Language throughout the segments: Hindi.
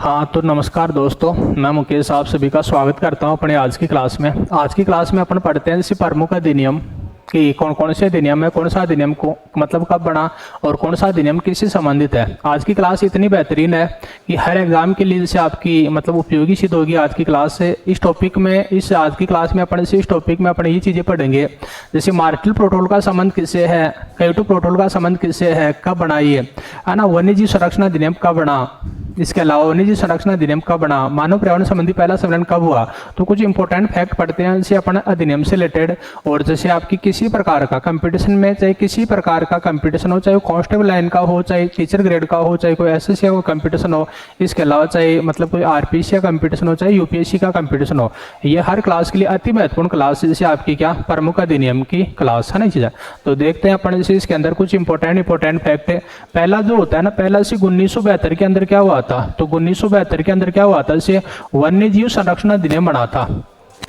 हाँ तो नमस्कार दोस्तों, मैं मुकेश आप सभी का स्वागत करता हूँ अपने आज की क्लास में। आज की क्लास में अपन पढ़ते हैं जैसे प्रमुख अधिनियम कि कौन कौन से अधिनियम है, कौन सा अधिनियम को मतलब कब बना और कौन सा अधिनियम किससे संबंधित है। आज की क्लास इतनी बेहतरीन है कि हर एग्जाम के लिए जैसे आपकी मतलब उपयोगी सिद्ध होगी आज की क्लास से। इस टॉपिक में आज की क्लास में अपन इस टॉपिक में अपन ये चीज़ें पढ़ेंगे जैसे मार्शल प्रोटोकॉल का संबंध किससे है, क्योटो प्रोटोकॉल का संबंध किससे है, कब बना ये है ना, वन्यजीव संरक्षण अधिनियम कब बना, इसके अलावा वन्यजीव संरक्षण अधिनियम कब बना, मानव पर्यावरण संबंधी पहला सम्मेलन कब हुआ। तो कुछ इंपॉर्टेंट फैक्ट पढ़ते हैं जैसे अपन अधिनियम से रिलेटेड। और जैसे आपकी किसी प्रकार का कंपटीशन में, चाहे किसी प्रकार का कंपटीशन हो, चाहे कांस्टेबल लाइन का हो, चाहे टीचर ग्रेड का हो, चाहे कोई एसएससी का कंपटीशन हो, इसके अलावा चाहे मतलब कोई आरपीसी का कंपटीशन हो, चाहे यूपीएससी का कंपटीशन हो, ये हर क्लास के लिए अति महत्वपूर्ण क्लास है जैसे आपकी क्या प्रमुख अधिनियम की क्लास है ना चीज़। तो देखते हैं अपन जैसे इसके अंदर कुछ इंपॉर्टेंट फैक्ट है। पहला जो होता है ना, पहला से 1972 के अंदर क्या हुआ था, तो 1972 के अंदर क्या हुआ था, जैसे वन्यजीव संरक्षण अधिनियम बना था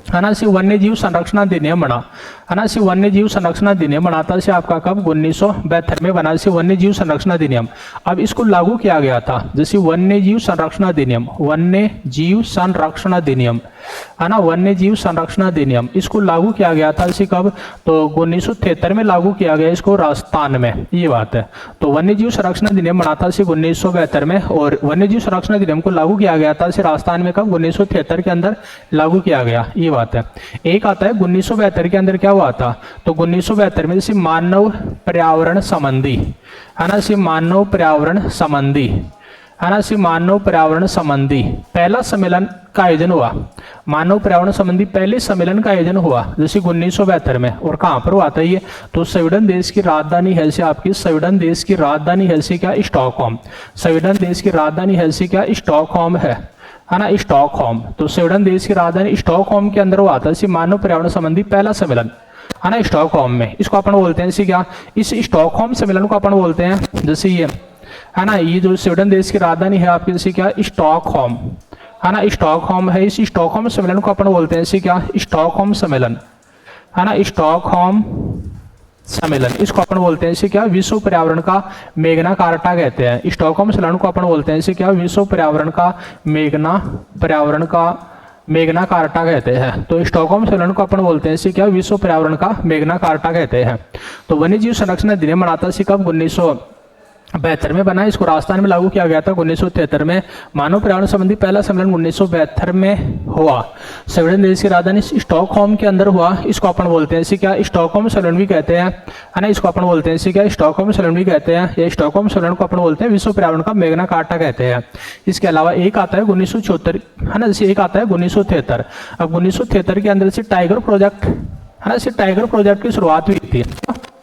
है ना, से वन्यजीव संरक्षण अधिनियम बना है ना, से वन्यजीव संरक्षण अधिनियम बनाता से आपका कब 1972 में बना से वन्यजीव संरक्षण अधिनियम। अब इसको लागू किया गया था जैसे वन्यजीव संरक्षण अधिनियम, वन्यजीव संरक्षण अधिनियम है ना, वन्यजीव संरक्षण अधिनियम इसको लागू किया गया था इसी कब, तो 1973 में लागू किया गया इसको राजस्थान में, ये बात है। तो वन्यजीव संरक्षण अधिनियम बना था 1972 में और वन्यजीव संरक्षण अधिनियम को लागू किया गया था राजस्थान में कब 1973 के अंदर लागू किया गया, ये बात है। एक आता है 1972 के अंदर क्या हुआ था, तो 1972 में जैसे मानव पर्यावरण संबंधी है ना, से मानव पर्यावरण संबंधी है ना, से मानव पर्यावरण संबंधी पहला सम्मेलन का आयोजन हुआ। मानव पर्यावरण संबंधी पहले सम्मेलन का आयोजन हुआ जैसे 1972 में। और कहाँ पर हुआ था ये, तो स्वीडन देश की राजधानी है से आपकी, स्वीडन देश की राजधानी है से क्या स्टॉकहोम, स्वीडन देश की राजधानी है से क्या स्टॉकहोम है ना, स्टॉकहोम। तो स्वीडन देश की राजधानी स्टॉकहोम के अंदर हुआ था इसी मानव पर्यावरण संबंधी पहला सम्मेलन है ना, स्टॉकहोम में। इसको अपन बोलते हैं इसी क्या, इस स्टॉकहोम सम्मेलन को अपन बोलते हैं जैसे ये है ना, ये जो स्वीडन देश की राजधानी है आपकी जैसे क्या स्टॉकहोम है ना, स्टॉकहोम है। इस स्टॉकहोम सम्मेलन को अपन बोलते हैं इसी क्या स्टॉकहोम सम्मेलन है ना, स्टॉकहोम सम्मेलन इसको अपन बोलते हैं इसे क्या विश्व पर्यावरण का मेगना कार्टा कहते हैं। स्टॉकहोम सम्मेलन को अपन बोलते हैं इसे क्या विश्व पर्यावरण का मेगना कार्टा कहते हैं। तो स्टॉकहोम सम्मेलन को अपन बोलते हैं इसे क्या विश्व पर्यावरण का मेगना कार्टा कहते हैं। तो वन्यजीव संरक्षण अधिनियम बनाता है कब 1972 में बना, इसको राजस्थान में लागू किया गया था 1973 में। मानव पर्यावरण संबंधी पहला सम्मेलन 1972 में हुआ, स्वीडन देश की राजधानी स्टॉकहोम के अंदर हुआ। इसको अपन बोलते हैं इसे क्या स्टॉकहोम सम्मेलन भी कहते हैं है ना, इसको अपन बोलते हैं इसे क्या स्टॉकहोम सम्मेलन भी कहते हैं। या स्टॉकहोम सम्मेलन को अपन बोलते हैं विश्व पर्यावरण का मेगना कार्टा कहते हैं। इसके अलावा एक आता है 1974 है ना, जैसे एक आता है 1973। अब 1973 के अंदर से टाइगर प्रोजेक्ट है ना, जैसे टाइगर प्रोजेक्ट की शुरुआत हुई थी,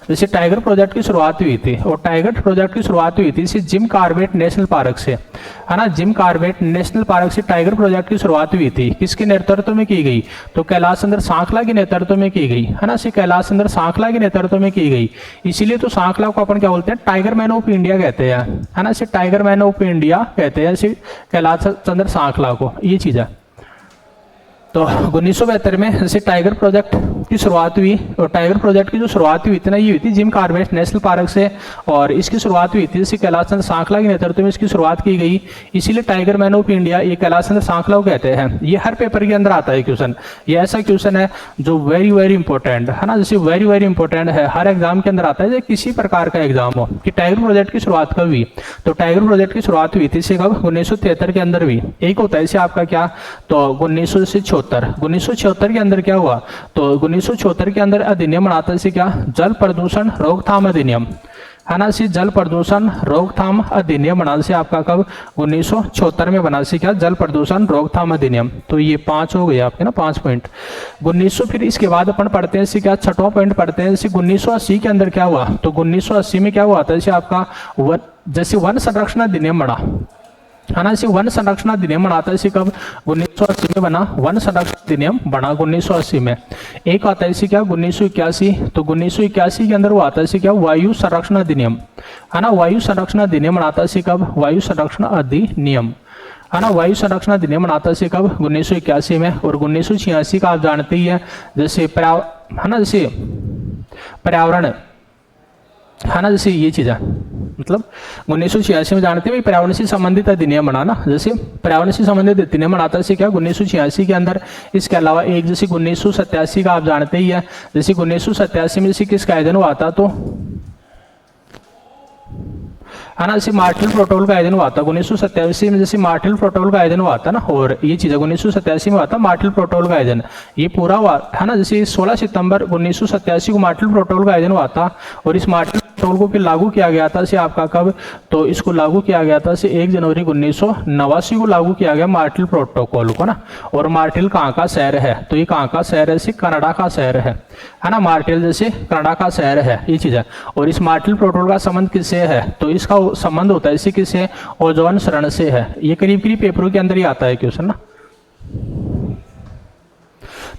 जैसे टाइगर प्रोजेक्ट की शुरुआत हुई थी। और टाइगर प्रोजेक्ट की शुरुआत हुई थी जिम कॉर्बेट नेशनल पार्क से है ना, जिम कॉर्बेट नेशनल पार्क से टाइगर प्रोजेक्ट की शुरुआत हुई थी। किसके नेतृत्व में की गई, तो कैलाश चंद्र सांखला के नेतृत्व में की गई है ना, कैलाश चंद्र सांखला के नेतृत्व में की गई। इसीलिए तो सांखला को अपन क्या बोलते हैं, टाइगर मैन ऑफ इंडिया कहते हैं है ना, टाइगर मैन ऑफ इंडिया कहते हैं कैलाश चंद्र सांखला को, ये चीज है। तो 1972 में जैसे टाइगर प्रोजेक्ट की शुरुआत हुई, और टाइगर प्रोजेक्ट की जो शुरुआत हुई थी ना, ये हुई थी जिम कॉर्बेट नेशनल पार्क से। और इसकी शुरुआत हुई थी जैसे कैलाश चंद्र सांखला के नेतृत्व में इसकी शुरुआत की गई। इसीलिए टाइगर मैन ऑफ इंडिया ये कैलाश चंद्र सांखला को कहते हैं। ये हर पेपर के अंदर आता है क्वेश्चन, ये ऐसा क्वेश्चन है जो वेरी इंपॉर्टेंट है ना, जैसे वेरी इंपॉर्टेंट है, हर एग्जाम के अंदर आता है। किसी प्रकार का एग्जाम हो कि टाइगर प्रोजेक्ट की शुरुआत कब हुई, तो टाइगर प्रोजेक्ट की शुरुआत हुई थी इसे कब 1973 के अंदर हुई। एक होता है इसे आपका क्या, तो 1976 के अंदर क्या हुआ, तो 1976 के अंदर अधिनियम बनाता है क्या जल प्रदूषण रोकथाम अधिनियम है ना, जल प्रदूषण रोकथाम अधिनियम बना से आपका कब 1976 में बना से क्या जल प्रदूषण रोकथाम अधिनियम। तो ये 5 हो गए आपके ना 5 पॉइंट। 1900 फिर इसके बाद अपन पढ़ते हैं इसे क्या छठवां पॉइंट पढ़ते हैं 1980 के अंदर क्या हुआ, तो 1980 में क्या हुआ था जैसे आपका जैसे वन संरक्षण अधिनियम बना है ना, वन संरक्षण अधिनियम बनाता है इसे कब 1980 में बना, वन संरक्षण अधिनियम बना 1980 में। एक आता है इसे क्या 1981, तो 1981 के अंदर वो आता है इसे क्या वायु संरक्षण अधिनियम है ना, वायु संरक्षण अधिनियम बनाता है इसे कब वायु संरक्षण अधिनियम है ना, वायु संरक्षण अधिनियम बनाता है इसे कब 1981 में। और 1986 का आप जानते ही है जैसे है ना, जैसे पर्यावरण है ना, जैसे ये चीज है मतलब 1986 में जानते हैं पर्यावरण से संबंधित अधिनियम बना ना, जैसे पर्यावरण से संबंधित अधिनियम बनाता है क्या 1986 के अंदर। इसके अलावा एक जैसे 1987 का आप जानते ही है, जैसे 1987 में जैसे किसका आयोजन हुआ था, तो है ना, जैसे मार्टल प्रोटोकॉल का आयोजन हुआ था 1987 में, जैसे मार्टल प्रोटोकॉल का आयोजन हुआ था ना, और ये चीज 1987 में हुआ था मार्टल प्रोटोकॉल का आयोजन, ये पूरा हुआ है ना। जैसे 16 सितंबर 1987 को मार्टल प्रोटोकॉल का आयोजन हुआ था, और इस मार्टल प्रोटोकॉल को फिर लागू किया गया था से आपका कब, तो इसको लागू किया गया था से 1 जनवरी 1989 को लागू किया गया मार्टल प्रोटोकॉल को ना। और मार्टल कहाँ का शहर है, तो ये कहाँ का शहर है, से कनाडा का शहर है ना। मार्टल जैसे कनाडा का शहर है, ये चीज है। और इस मार्टल प्रोटोकॉल का संबंध किससे है, तो इसका संबंध होता है इसी किससे, ओजोन क्षरण से है। ये करीब करीब पेपरों के अंदर ही आता है क्वेश्चन ना।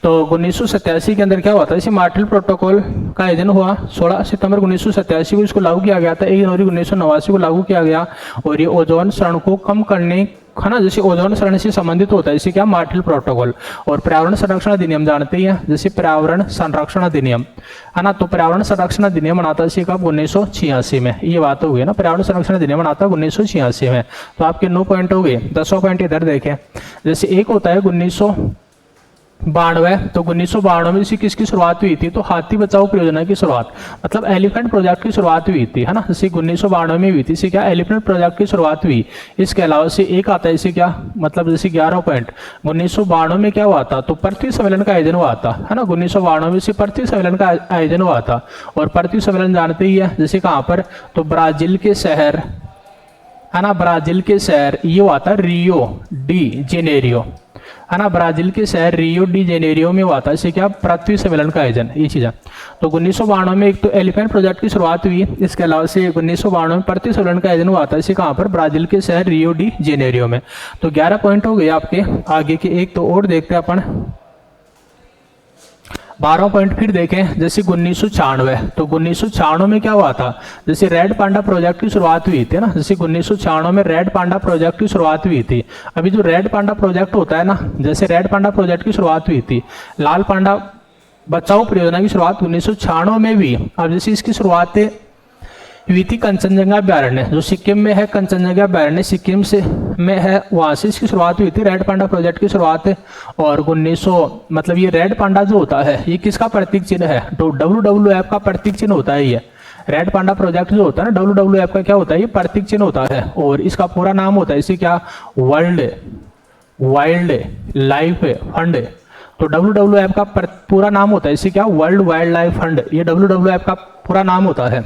तो 1987 के अंदर क्या हुआ था, इसे मार्टल प्रोटोकॉल का आयोजन हुआ 16 सितंबर 1987 को, इसको लागू किया गया था 1 जनवरी 1989 को लागू किया गया। और ये ओजोन क्षरण को कम करने है ना, जैसे ओजोन क्षरण से संबंधित होता है इसे क्या मार्टल प्रोटोकॉल। और पर्यावरण संरक्षण अधिनियम जानते ही हैं, जैसे पर्यावरण संरक्षण अधिनियम है ना, तो पर्यावरण संरक्षण अधिनियम बनाता है कब 1986 में, ये बात हो गई ना। पर्यावरण संरक्षण अधिनियम बनाता है 1986 में। तो आपके 9 पॉइंट हो गए, 10वां पॉइंट इधर देखें। जैसे एक होता है 1992, तो 1992 में इसी किसकी शुरुआत हुई थी, तो हाथी बचाओ परियोजना की शुरुआत, मतलब एलिफेंट प्रोजेक्ट की शुरुआत हुई थी, है ना। जैसे 1992 में हुई थी, इसे क्या एलिफेंट प्रोजेक्ट की शुरुआत हुई। इसके अलावा से एक आता है इसे क्या, मतलब जैसे 11 पॉइंट 1992 में क्या हुआ था, तो पृथ्वी सम्मेलन का आयोजन हुआ था, है ना। 1992 में से पृथ्वी सम्मेलन का आयोजन हुआ था। और पृथ्वी सम्मेलन जानते ही है, जैसे कहाँ पर, तो ब्राजील के शहर, है ना, ब्राजील के शहर, ये हुआ था रियो डी जेनेरियो, है ना, ब्राजील के शहर रियो डी जेनेरियो में हुआ था, इसे क्या पृथ्वी सम्मेलन का आयोजन, ये चीज है। तो 1992 में एक तो एलिफेंट प्रोजेक्ट की शुरुआत हुई, इसके अलावा से 1992 में पृथ्वी सम्मेलन का आयोजन हुआ था, इसे कहाँ पर, ब्राजील के शहर रियो डी जेनेरियो में। तो 11 पॉइंट हो गए आपके। आगे के एक तो और देखते हैं अपन, 12 पॉइंट फिर देखें। जैसे 1996, तो 1996 में क्या हुआ था, जैसे रेड पांडा प्रोजेक्ट की शुरुआत हुई थी ना, जैसे 1996 में रेड पांडा प्रोजेक्ट की शुरुआत हुई थी। अभी जो रेड पांडा प्रोजेक्ट होता है ना, जैसे रेड पांडा प्रोजेक्ट की शुरुआत हुई थी, लाल पांडा बचाओ परियोजना की शुरुआत 1996 में हुई। अब जैसे इसकी शुरुआत हुई थी कंचनजंगा अभ्यारण्य, जो सिक्किम में है, कंचनजंगा अभ्यारण्य सिक्किम से में है, वहां से इसकी शुरुआत हुई थी रेड पांडा प्रोजेक्ट की शुरुआत। और 1900 मतलब ये रेड पांडा जो होता है ये किसका प्रतीक चिन्ह है, तो WWF का प्रतीक चिन्ह होता है। ये रेड पांडा प्रोजेक्ट जो होता है ना, WWF का क्या होता है, ये प्रतीक चिन्ह होता है। और इसका पूरा नाम होता है इसे क्या, वर्ल्ड वाइल्ड लाइफ फंड। तो WWF का पूरा नाम होता है इसे क्या, वर्ल्ड वाइल्ड लाइफ फंड, ये WWF का पूरा नाम होता है।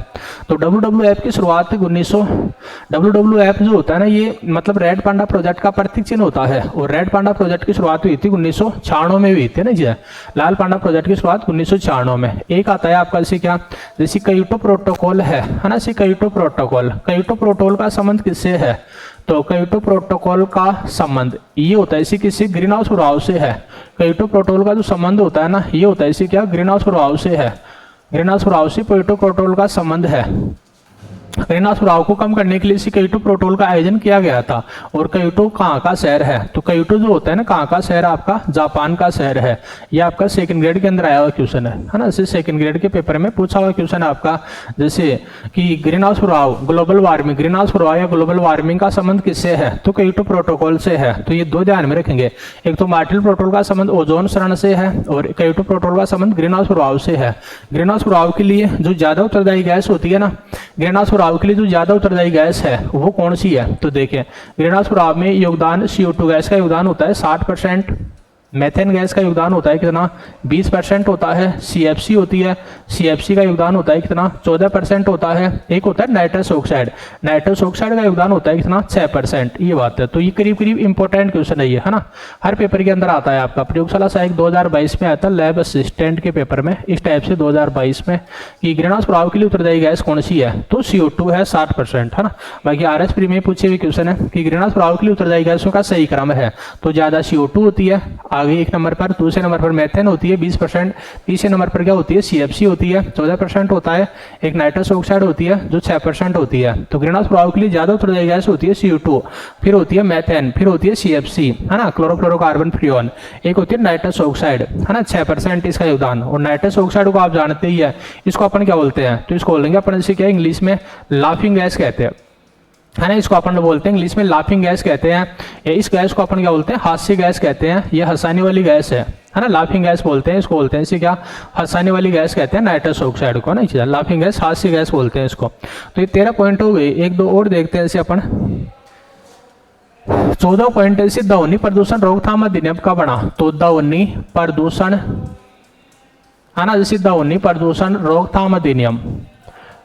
तो WWF की शुरुआत 1900, WWF जो होता है ना, ये मतलब रेड पांडा प्रोजेक्ट का प्रतीक चिन्ह होता है। और रेड पांडा प्रोजेक्ट की शुरुआत हुई थी 1996 में हुई थी ना जी। लाल पांडा प्रोजेक्ट की शुरुआत 1996 में। एक आता है आपका जैसे क्या, जैसे क्योटो प्रोटोकॉल है ना, जैसे क्योटो प्रोटोकॉल, क्योटो प्रोटोकॉल का संबंध किससे है, तो क्योटो प्रोटोकॉल का संबंध ये होता है इसी किसी ग्रीन हाउस प्रभाव से है। क्योटो प्रोटोकॉल का जो संबंध होता है ना, ये होता है इसी क्या, ग्रीन हाउस प्रभाव से है। ग्रीन हाउस प्रभाव से क्योटो प्रोटोकॉल का संबंध है। ग्रीन हाउस प्रभाव को कम करने के लिए इसी क्योटो प्रोटोकॉल का आयोजन किया गया था। और क्योटो कहाँ का शहर है, तो क्योटो जो होता है ना, कहाँ का शहर आपका, जापान का शहर है। ये आपका सेकंड ग्रेड के अंदर आया हुआ क्वेश्चन है ना, जैसे सेकंड ग्रेड के पेपर में पूछा हुआ क्वेश्चन है आपका, जैसे कि ग्रीन हाउस प्रभाव ग्लोबल वार्मिंग, ग्रीन हाउस प्रभाव या ग्लोबल वार्मिंग का संबंध किससे है, तो क्योटो प्रोटोकॉल से है। तो ये दो ध्यान में रखेंगे, एक तो मार्टल प्रोटोकॉल का संबंध ओजोन क्षरण से है, और क्योटो प्रोटोकॉल का संबंध ग्रीन हाउस प्रभाव से है। ग्रीन हाउस प्रभाव के लिए जो ज्यादा उत्तरदायी गैस होती है ना, ग्रीन हाउस प्रभाव के लिए जो ज्यादा उत्तरदायी गैस है वो कौन सी है, तो देखें ग्रीन हाउस प्रभाव में योगदान CO2 गैस का योगदान होता है 60%, मेथेन गैस का योगदान होता है कितना 20% होता है, CFC होती है, CFC का योगदान होता है कितना 14% होता है। एक होता है नाइट्रस ऑक्साइड, नाइट्रस ऑक्साइड का योगदान होता है कितना 6%, ये बात है। तो ये करीब करीब इंपॉर्टेंट क्वेश्चन है ये, है ना, हर पेपर के अंदर आता है आपका। प्रयोगशाला सहायक 2022 में आता है, लैब असिस्टेंट के पेपर में इस टाइप से 2022 में कि ग्रीन हाउस प्रभाव के लिए उत्तरदायी गैस कौन सी है, तो CO2 है 60%, है ना। बाकी RS प्री में पूछे हुए क्वेश्चन है कि ग्रीन हाउस प्रभाव के लिए उत्तरदायी गैसों का सही क्रम है, तो ज्यादा CO2 होती है, आ गई 1 नंबर पर। दूसरे नंबर पर मेथेन होती है 20%। तीसरे नंबर पर क्या होती है, CFC होती है 14% होता है। एक नाइट्रस ऑक्साइड होती है जो 6% होती है। तो ग्रीन हाउस प्रभाव के लिए ज्यादा उत्तरदायी गैस होती है CO2, फिर होती है मेथेन, फिर होती है CFC, है ना, क्लोरोफ्लोरोकार्बन फ्रीऑन। एक होती है नाइट्रस ऑक्साइड, है ना, 6% इसका योगदान। और नाइट्रस ऑक्साइड को आप जानते ही है, इसको अपन क्या बोलते हैं, तो इसको बोलेंगे अपन इसे क्या इंग्लिश में लाफिंग गैस कहते हैं, है ना। इसको अपन बोलते हैं इंग्लिश में लाफिंग गैस कहते हैं। इस गैस को अपन क्या बोलते हैं, हास्य गैस कहते हैं। ये हंसाने वाली गैस है ना, लाफिंग गैस बोलते हैं इसको, बोलते हैं इसे क्या, हंसाने वाली गैस कहते हैं नाइट्रस ऑक्साइड को ना, लाफिंग गैस, हास्य गैस बोलते हैं इसको। तो ये 13 पॉइंट हो गए। एक दो और देखते हैं इसे अपन। 14 पॉइंट है ध्वनि प्रदूषण रोकथाम अधिनियम का बना। तो ध्वनि प्रदूषण, है ना, जैसे ध्वनि प्रदूषण रोकथाम अधिनियम,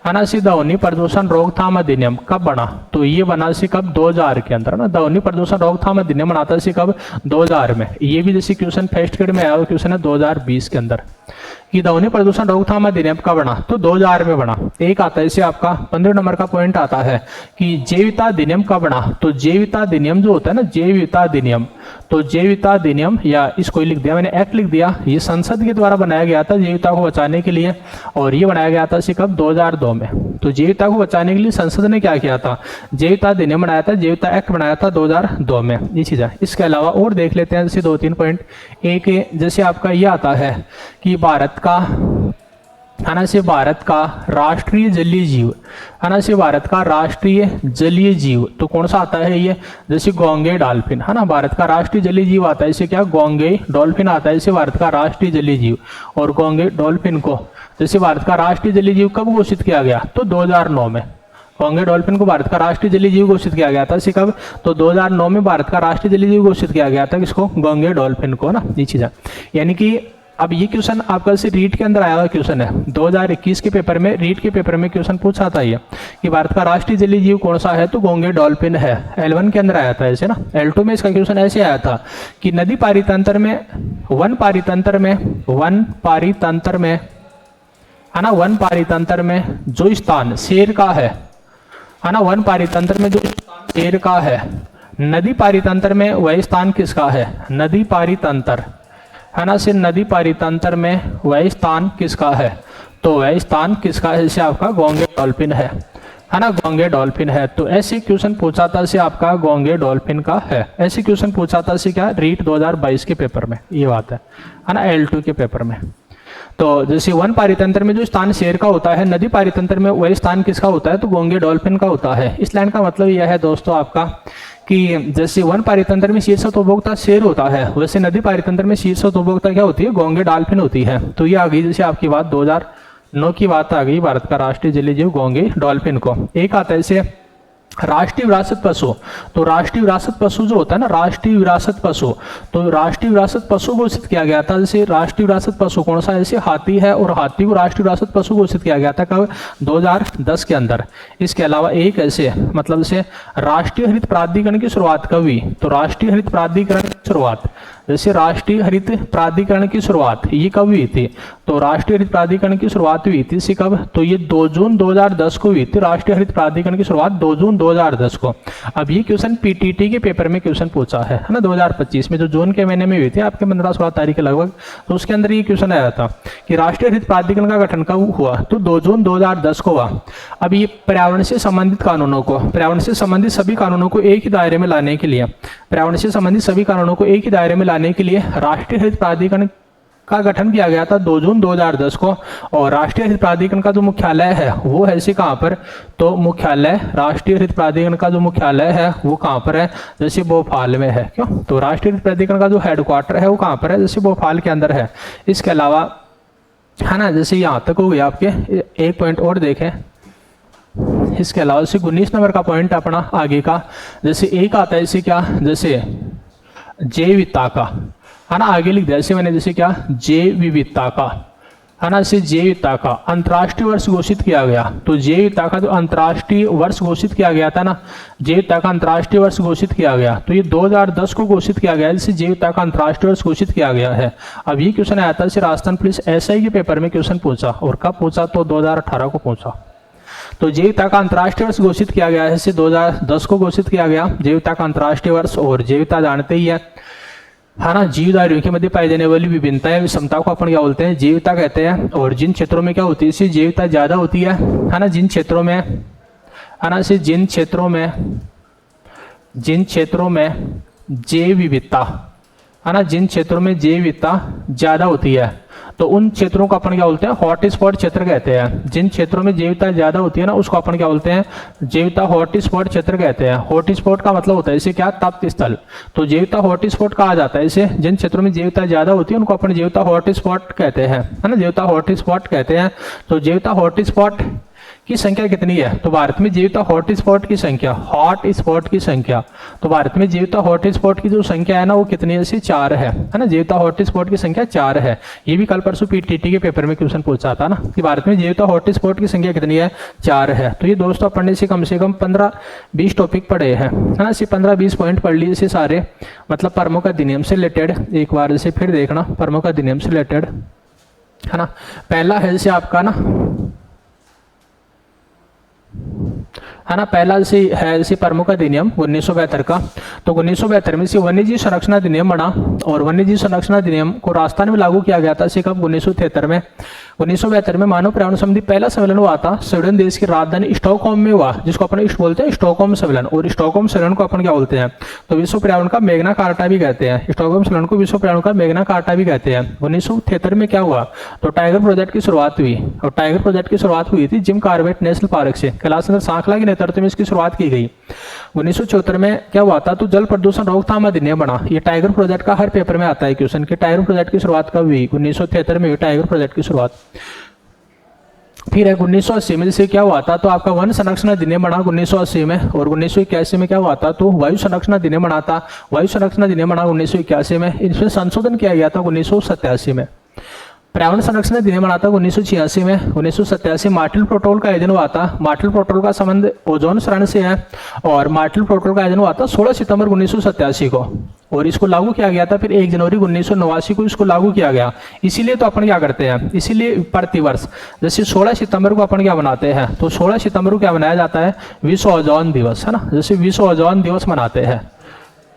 है ना, ध्वनि प्रदूषण रोकथाम अधिनियम कब बना, तो ये बना सी कब, 2000 के अंदर ना। ध्वनि प्रदूषण रोकथाम अधिनियम बनाता सी कब, 2000 में। ये भी जैसे क्वेश्चन फर्स्ट ग्रेड में आया हुआ क्वेश्चन है 2020 के अंदर कि ध्वनि प्रदूषण रोकथाम अधिनियम कब बना, तो 2000 में बना। एक आता है इसे आपका 15 नंबर का पॉइंट आता है कि जैविकता अधिनियम कब बना। तो जैविकता अधिनियम जो होता है ना, जैविकता अधिनियम, तो जैविकता अधिनियम, या इसको लिख दिया मैंने, एक्ट लिख दिया, ये संसद के द्वारा बनाया गया था जैविकता को बचाने के लिए। और ये बनाया गया था इसे कब, 2002 में। तो जैविकता को बचाने के लिए संसद ने क्या किया था, जैविकता अधिनियम बनाया था, जैविकता एक्ट बनाया था 2002 में। ये चीज है। इसके अलावा और देख लेते हैं जैसे 2-3 पॉइंट। एक जैसे आपका ये आता है कि भारत का, है ना, से भारत का राष्ट्रीय जलीय जीव, है ना, से भारत का राष्ट्रीय जलीय जीव, तो कौन सा आता है ये, जैसे गोंगे डॉल्फिन, है ना, भारत का राष्ट्रीय जलीय जीव आता है इसे क्या, गोंगे डॉल्फिन आता है इसे भारत का राष्ट्रीय जलीय जीव। और गोंगे डॉल्फिन को जैसे भारत का राष्ट्रीय जलीय जीव कब घोषित किया गया, तो 2009 में। गोंगे डॉल्फिन को भारत का राष्ट्रीय जलीय जीव घोषित किया गया था इसे कब, तो 2009 में भारत का राष्ट्रीय जलीय जीव घोषित किया गया था किसको, गोंगे डॉल्फिन को ना। ये चीज है। यानी कि अब ये क्वेश्चन आपका से रीट के अंदर आया हुआ क्वेश्चन है 2021 के पेपर में, रीट के पेपर में क्वेश्चन पूछा था ये कि भारत का राष्ट्रीय जलीय जीव कौन सा है, तो गोंगे डॉल्फिन है। L1 के अंदर आया था ऐसे ना। L2 में इसका क्वेश्चन ऐसे आया था कि नदी पारितंत्र में, वन पारितंत्र में, वन पारितंत्र में, है ना, वन पारितंत्र में जो स्थान शेर का है ना, वन पारितंत्र में जो स्थान शेर का है, नदी पारितंत्र में वह स्थान किसका है, नदी पारितंत्र, है ना, से नदी पारितंत्र में वह स्थान किसका है, तो वह स्थान किसका है, इसे आपका गोंगे डॉल्फिन है ना, गोंगे डॉल्फिन है। तो ऐसे क्वेश्चन पूछा था से आपका गोंगे डॉल्फिन का है। ऐसे क्वेश्चन पूछा था से क्या, रीट 2022 के पेपर में, ये बात है ना, L2 के पेपर में। तो जैसे वन पारितंत्र में जो स्थान शेर का होता है, नदी पारितंत्र में वही स्थान किसका होता है, तो गोंगे डॉल्फिन का होता है। इस लाइन का मतलब यह है दोस्तों आपका कि जैसे वन पारितंत्र में शीर्ष उपभोक्ता शेर होता है, वैसे नदी पारितंत्र में शीर्ष उपभोक्ता क्या होती है, गोंगे डॉल्फिन होती है। तो ये आ गई जैसे आपकी बात 2009 की बात आ गई, भारत का राष्ट्रीय जलीय जीव गोंगे डॉल्फिन को। एक आता है इसे राष्ट्रीय विरासत पशु। तो राष्ट्रीय विरासत पशु जो होता है ना, राष्ट्रीय विरासत पशु, तो राष्ट्रीय विरासत पशु घोषित किया गया था। जैसे राष्ट्रीय विरासत पशु कौन सा, जैसे हाथी है, और हाथी को राष्ट्रीय विरासत पशु घोषित किया गया था कब, 2010 के अंदर। इसके अलावा एक ऐसे मतलब से राष्ट्रीय हरित प्राधिकरण की शुरुआत कब हुई, तो राष्ट्रीय हरित प्राधिकरण की शुरुआत, जैसे राष्ट्रीय हरित प्राधिकरण की शुरुआत ये कब हुई थी, तो राष्ट्रीय हरित प्राधिकरण की शुरुआत हुई थी इसी कब, तो ये 2 जून 2010 को हुई थी। राष्ट्रीय हरित प्राधिकरण की शुरुआत 2 जून 2010 को। अब ये क्वेश्चन पीटीटी के पेपर में क्वेश्चन पूछा है ना, 2025 में, जो जून के महीने में हुई थी आपके 15-16 तारीख के लगभग। तो उसके अंदर ये क्वेश्चन आया था कि राष्ट्रीय हरित प्राधिकरण का गठन कब हुआ, तो 2 जून 2010 को हुआ। अब ये पर्यावरण से संबंधित कानूनों को, पर्यावरण से संबंधित सभी कानूनों को एक ही दायरे में लाने के लिए, पर्यावरण से संबंधित सभी कानूनों को एक ही दायरे में लाने के लिए राष्ट्रीय हरित प्राधिकरण का गठन किया गया था 2 जून 2010 को। और राष्ट्रीय हरित प्राधिकरण का जो मुख्यालय है वो है इसे कहाँ पर, तो मुख्यालय, राष्ट्रीय हरित प्राधिकरण का जो मुख्यालय है वो कहाँ पर है, जैसे भोपाल में है। क्यों, तो राष्ट्रीय हरित प्राधिकरण का जो हेडक्वार्टर है वो कहाँ पर है, जैसे भोपाल के अंदर है। इसके अलावा, है ना, जैसे यहाँ तक हो गया आपके। एक पॉइंट और देखें इसके अलावा, जैसे 19 नंबर का पॉइंट अपना आगे का, जैसे एक आता है इसे क्या, जैसे जैव विविधता का, है ना, आगे लिख दिया जैसे मैंने, जैसे क्या, जैव विविधता का, है ना, इसे जैव विविधता का अंतर्राष्ट्रीय वर्ष घोषित किया गया। तो जैव विविधता का जो अंतर्राष्ट्रीय वर्ष घोषित किया गया था ना, जैव विविधता का अंतर्राष्ट्रीय वर्ष घोषित किया गया, तो ये 2010 को घोषित किया गया, जिसे जैव विविधता का अंतर्राष्ट्रीय वर्ष घोषित किया गया है। अब ये क्वेश्चन आया था राजस्थान पुलिस SI के पेपर में क्वेश्चन पूछा, और कब पूछा, तो 2018 को पूछा। तो जैव विविधता का अंतर्राष्ट्रीय वर्ष घोषित किया गया है, इसे 2010 को घोषित किया गया जैव विविधता का अंतर्राष्ट्रीय वर्ष। और जैव विविधता जानते ही है है ना, जीवधारियों के मध्य पाई जाने वाली विभिन्नता या विषमता को अपन क्या बोलते हैं, जैविकता कहते हैं। और जिन क्षेत्रों में क्या होती है, इससे जैविकता ज्यादा होती है ना, जिन क्षेत्रों में, है ना, जिन क्षेत्रों में जैव विविधता, है ना, जिन क्षेत्रों में जैव विविधता ज्यादा होती है तो उन क्षेत्रों को अपन क्या बोलते हैं, हॉट स्पॉट क्षेत्र कहते हैं। जिन क्षेत्रों में जैविकता ज्यादा होती है ना, उसको अपन क्या बोलते हैं, जैविकता हॉट स्पॉट क्षेत्र कहते हैं। हॉट स्पॉट का मतलब होता है इसे क्या, तप्त स्थल। तो जैविकता हॉट स्पॉट कहा जाता है इसे, जिन क्षेत्रों में जैविकता ज्यादा होती है उनको अपन जैविकता हॉट स्पॉट कहते हैं, है ना, जैविकता हॉट स्पॉट कहते हैं। तो जैविकता हॉट स्पॉट की संख्या कितनी है, तो भारत में जैविकता हॉट स्पॉट की संख्या, हॉट स्पॉट की संख्या, तो भारत में जैविकता हॉट स्पॉट की जो संख्या है ना वो कितनी है, 4 है ना, जैविकता हॉट स्पॉट की संख्या 4 है। ये भी कल परसों पीटीटी के पेपर में क्वेश्चन पूछा था ना कि भारत में जैविकता हॉट स्पॉट की संख्या कितनी है, 4 है। तो ये दोस्तों पढ़ने से कम 15-20 टॉपिक पढ़े हैं, है ना, इसे 15-20 पॉइंट पढ़ लिए इसे सारे, मतलब प्रमुख अधिनियम से रिलेटेड। एक बार इसे फिर देखना, प्रमुख अधिनियम से रिलेटेड, है ना। पहला है जैसे आपका ना, है ना, पहला है प्रमुख अधिनियम 1972 का। तो 1972 में वन्य जीव संरक्षण अधिनियम बना और वन्य जीव संरक्षण अधिनियम को राजस्थान में लागू किया गया था। इसे कब, 1973 में। 1972 में मानव पर्यावरण संबंधी पहला सम्मेलन हुआ था, स्वीडन देश की राजधानी स्टॉकहोम में हुआ, जिसको अपन बोलते हैं स्टॉकहोम सम्मेलन। और स्टॉकहोम सम्मेलन को अपन क्या बोलते हैं, तो विश्व पर्यावरण का मैग्ना कार्टा भी कहते हैं। स्टॉकहोम सम्मेलन को विश्व पर्यावरण का मैग्ना कार्टा भी कहते हैं। 1973 में क्या हुआ, तो टाइगर प्रोजेक्ट की शुरुआत हुई। और टाइगर प्रोजेक्ट की शुरुआत हुई थी जिम कॉर्बेट नेशनल पार्क से, कैलाश चंद्र सांखला के नेतृत्व में इसकी शुरुआत की गई। 1974 में क्या हुआ था, तो जल प्रदूषण रोकथाम अधिनियम बना। ये टाइगर प्रोजेक्ट का हर पेपर में आता है क्वेश्चन कि टाइगर प्रोजेक्ट की शुरुआत कब हुई, 1973 में हुई टाइगर प्रोजेक्ट की शुरुआत। फिर है 1980 में जैसे क्या हुआ था, तो आपका वन संरक्षण अधिनियम बना 1980 में। और 1981 में क्या हुआ था, तो वायु संरक्षण अधिनियम बना था। वायु संरक्षण अधिनियम बना 1981 में, इसमें संशोधन किया गया था 1987 में। पर्यावरण संरक्षण अधिनियम बना था 1986 में। 1987 मार्टल प्रोटोकॉल का आयोजन हुआ था। मार्टल प्रोटोकॉल का संबंध ओजोन क्षरण से है और मार्टल प्रोटोकॉल का आयोजन हुआ था 16 सितंबर 1987 को और इसको लागू किया गया था फिर 1 जनवरी 1989 को इसको लागू किया गया। इसीलिए तो अपन क्या करते हैं, इसीलिए प्रतिवर्ष जैसे 16 सितंबर को अपन क्या बनाते हैं, तो 16 सितंबर को क्या मनाया जाता है, विश्व ओजोन दिवस, है ना, जैसे विश्व ओजोन दिवस मनाते हैं,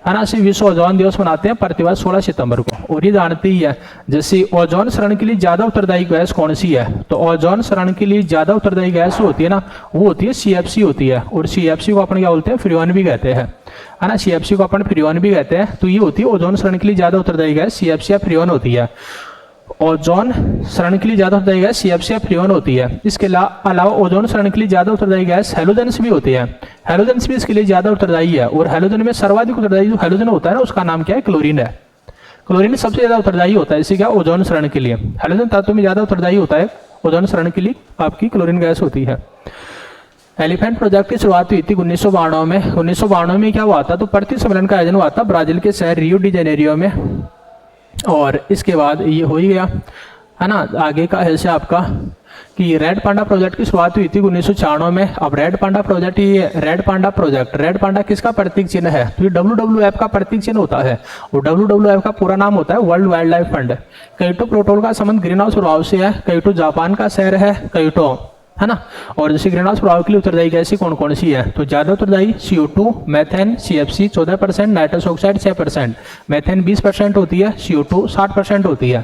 है ना, इसे विश्व ओजोन दिवस मनाते हैं प्रतिवर्ष 16 सितंबर को। और ये जानते ही है जैसे ओजोन क्षरण के लिए ज्यादा उत्तरदायी गैस कौन सी है, तो ओजोन क्षरण के लिए ज्यादा उत्तरदायी गैस होती है ना, वो होती है CFC होती है। और CFC को अपन क्या बोलते हैं, फ्रीऑन भी कहते हैं, है ना, CFC को अपन फ्रीऑन भी कहते हैं। तो ये होती है ओजोन क्षरण के लिए ज्यादा उत्तरदायी गैस CFC या फ्रीऑन होती है। ओजोन क्षरण के लिए ज्यादा उत्तरदायी गैस CFC या फ्रीऑन होती है। इसके अलावा ओजोन क्षरण के लिए ज्यादा उत्तरदायी गैस हैलोजेंस भी होती है। हैलोजेंस भी इसके लिए ज्यादा उत्तरदायी है। और हैलोजन में सर्वाधिक उत्तरदायी जो हैलोजन होता है ना, उसका नाम क्या है, क्लोरीन है। क्लोरीन सबसे ज्यादा उत्तरदायी होता है, इसी क्या, ओजोन क्षरण के लिए। हैलोजन तत्व में ज्यादा उत्तरदायी होता है, ओजोन क्षरण के लिए आपकी क्लोरीन गैस होती है। एलिफेंट प्रोजेक्ट की शुरुआत हुई थी 1992 में। 1992 में क्या हुआ था, तो प्रति सम्मेलन का आयोजन हुआ था ब्राजील के शहर रियो डी जेनेरियो में। और इसके बाद ये हो ही गया, है ना। आगे का है से आपका कि रेड पांडा प्रोजेक्ट की शुरुआत हुई थी 1994 में। अब रेड पांडा प्रोजेक्ट, ये रेड पांडा किसका प्रतीक चिन्ह है, तो ये WWF का प्रतीक चिन्ह होता है। और WWF का पूरा नाम होता है world wild life fund. Kyoto protocol का संबंध ग्रीन हाउस प्रभाव से है। काइटो जापान का शहर है काइटो, है ना। और जैसे ग्रीन हाउस प्रभाव के लिए उत्तरदायी गैसें कौन कौन सी है, तो ज्यादा उत्तरदायी CO2, methane, CFC 14%, nitrous oxide 6%, methane 20% होती है, CO2 60% होती है।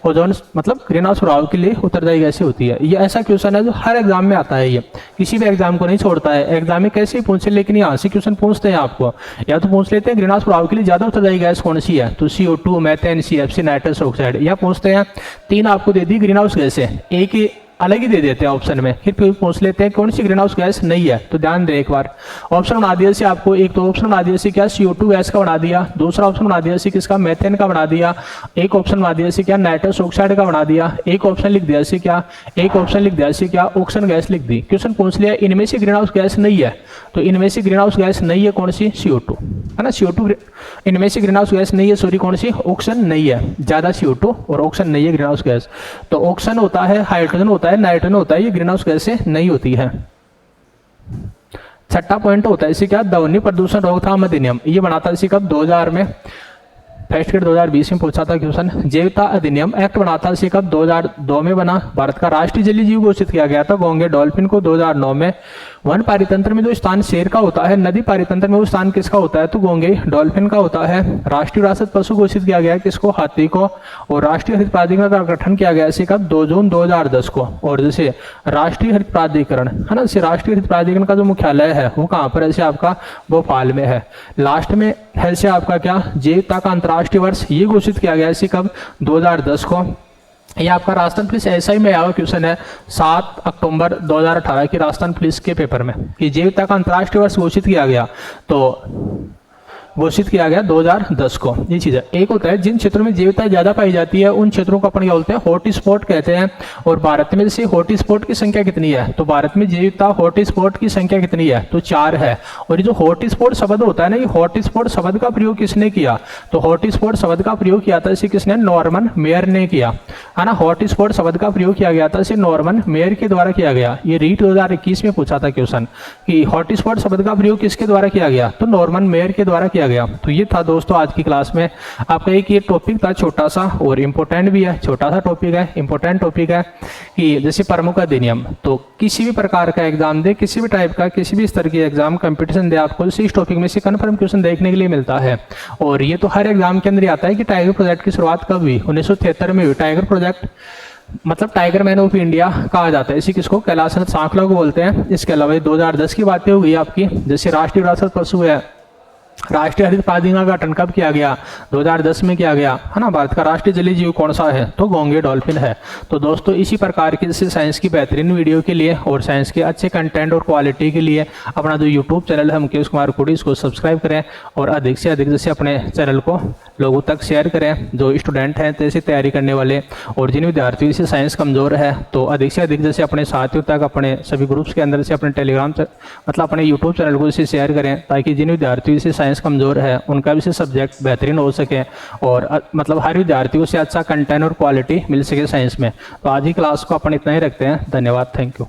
ओजोन मतलब ग्रीन हाउस प्रभाव के लिए उत्तरदायी गैसें होती है। ये ऐसा क्वेश्चन है जो हर एग्जाम में आता है, ये किसी भी एग्जाम को नहीं छोड़ता है। एग्जाम में कैसे ही पूछे, लेकिन यहाँ से क्वेश्चन पूछते हैं आपको, या तो पूछ लेते हैं ग्रीन हाउस प्रभाव के लिए ज्यादा उत्तरदायी गैस कौन सी है, तो CO2, methane, CFC, nitrous oxide, या पूछते हैं 3 आपको दे दी ग्रीन हाउस गैसें, एक ही अलग ही दे देते हैं ऑप्शन में, फिर पूछ लेते हैं कौन सी ग्रीन हाउस गैस नहीं है। तो ध्यान दें एक बार, ऑप्शन बना दिया से आपको, एक तो ऑप्शन बना दिया से क्या, CO2 गैस का बना दिया, दूसरा ऑप्शन बना दिया से किसका, मेथेन का बना दिया, एक ऑप्शन बना दिया से क्या, नाइट्रस ऑक्साइड का बना दिया, एक ऑप्शन लिख दिया से क्या, एक ऑप्शन लिख दिया से क्या, ऑक्सीजन गैस लिख दी। क्वेश्चन पूछ लिया इनमें से ग्रीन हाउस गैस नहीं है, तो इनमें से ग्रीन हाउस गैस नहीं है कौन सी, CO2, है ना। CO2 इनमें से ग्रीन हाउस गैस नहीं है, सॉरी कौन सी, ऑक्सीजन नहीं है, ज्यादा CO2 और ऑक्सीजन नहीं है ग्रीन हाउस गैस। तो ऑक्सीजन होता है, हाइड्रोजन होता है, नाइट्रोजन होता है, ये ग्रीन हाउस गैसें नहीं होती है। छठा पॉइंट होता है इसी क्या, ध्वनि प्रदूषण रोकथाम अधिनियम, ये बना था इसी कब, 2000 में। फर्स्ट ग्रेड 2020 में पूछा था क्वेश्चन। जैविकता अधिनियम एक्ट बना था इसे कब? 2002 में बना। भारत का राष्ट्रीय जलीय जीव घोषित किया गया था घोंगे डॉल्फिन को 2009 में। वन पारितंत्र में जो स्थान शेर का होता है, नदी पारितंत्र में वो स्थान किसका होता है? तो घोंगे डॉल्फिन का होता है। राष्ट्रीय विरासत पशु घोषित किया गया है किसको? हाथी को। और राष्ट्रीय हरित प्राधिकरण का गठन किया गया इसे कब? 2 जून 2010 को। और जैसे राष्ट्रीय हरित प्राधिकरण है ना, जैसे राष्ट्रीय हरित प्राधिकरण का जो मुख्यालय है वो कहाँ पर है? ऐसे आपका भोपाल में है। लास्ट में है से आपका क्या? जैविकता का अंतर्राष्ट्रीय वर्ष ये घोषित किया गया इसे कब? 2010 को। ये आपका राजस्थान पुलिस एसआई में आया क्वेश्चन है 7 अक्टूबर 2018 की राजस्थान पुलिस के पेपर में कि जैविकता का अंतर्राष्ट्रीय वर्ष घोषित किया गया, तो घोषित किया गया 2010 को। ये चीज है। एक होता है जिन क्षेत्रों में जैविकता ज्यादा पाई जाती है उन क्षेत्रों को अपन क्या बोलते हैं? हॉटस्पॉट कहते हैं। और भारत में जैसे हॉटस्पॉट की संख्या कितनी है? तो भारत में जैविकता हॉटस्पॉट की संख्या कितनी है? तो 4 है। और ये जो हॉटस्पॉट शब्द होता है ना, ये हॉटस्पॉट शब्द का प्रयोग किसने किया? तो हॉटस्पॉट शब्द का प्रयोग किया था इसे किसने? नॉर्मन मेयर ने किया, है ना। हॉटस्पॉट शब्द का प्रयोग किया गया था इसे नॉर्मन मेयर के द्वारा किया गया। ये रीट 2021 में पूछा था क्वेश्चन कि हॉटस्पॉट शब्द का प्रयोग किसके द्वारा किया गया? तो नॉर्मन मेयर के द्वारा किया गया। तो ये था दोस्तों आज की क्लास में आपका एक ये टॉपिक था छोटा सा और इम्पोर्टेंट भी है। छोटा सा टॉपिक है, इम्पोर्टेंट टॉपिक है कि जैसे प्रमुख अधिनियम, तो किसी भी प्रकार का एग्जाम दे, किसी भी टाइप का, किसी भी स्तर की एग्जाम कंपटीशन दे, आपको इस टॉपिक में से कन्फर्म क्वेश्चन देखने के लिए मिलता है। और ये तो हर एग्जाम के अंदर आता है कि टाइगर प्रोजेक्ट की शुरुआत कब हुई? 1973 में हुई। टाइगर प्रोजेक्ट मतलब टाइगर मैन ऑफ इंडिया कहा जाता है इसी किसको? कैलाश सांखला को बोलते हैं। इसके अलावा 2010 की बातें हो गई आपकी। जैसे राष्ट्रीय विरासत पशु है, राष्ट्रीय हरित प्राधिकरण का गठन कब किया गया? 2010 में किया गया, है ना। भारत का राष्ट्रीय जलीय जीव कौन सा है? तो घोंगे डॉल्फिन है। तो दोस्तों इसी प्रकार की जैसे साइंस की बेहतरीन वीडियो के लिए और साइंस के अच्छे कंटेंट और क्वालिटी के लिए अपना जो यूट्यूब चैनल है मुकेश कुमार कुड़ी, इसको सब्सक्राइब करें और अधिक से अधिक जैसे अपने चैनल को लोगों तक शेयर करें। जो स्टूडेंट हैं जैसे तैयारी करने वाले और जिन विद्यार्थियों से साइंस कमजोर है, तो अधिक से अधिक जैसे अपने साथियों तक, अपने सभी ग्रुप्स के अंदर से, अपने टेलीग्राम मतलब अपने यूट्यूब चैनल को इसे शेयर करें, ताकि जिन विद्यार्थियों से साइंस कमजोर है उनका भी से सब्जेक्ट बेहतरीन हो सके और मतलब हर विद्यार्थी को से अच्छा कंटेंट और क्वालिटी मिल सके साइंस में। तो आज ही क्लास को अपन इतना ही रखते हैं। धन्यवाद, थैंक यू।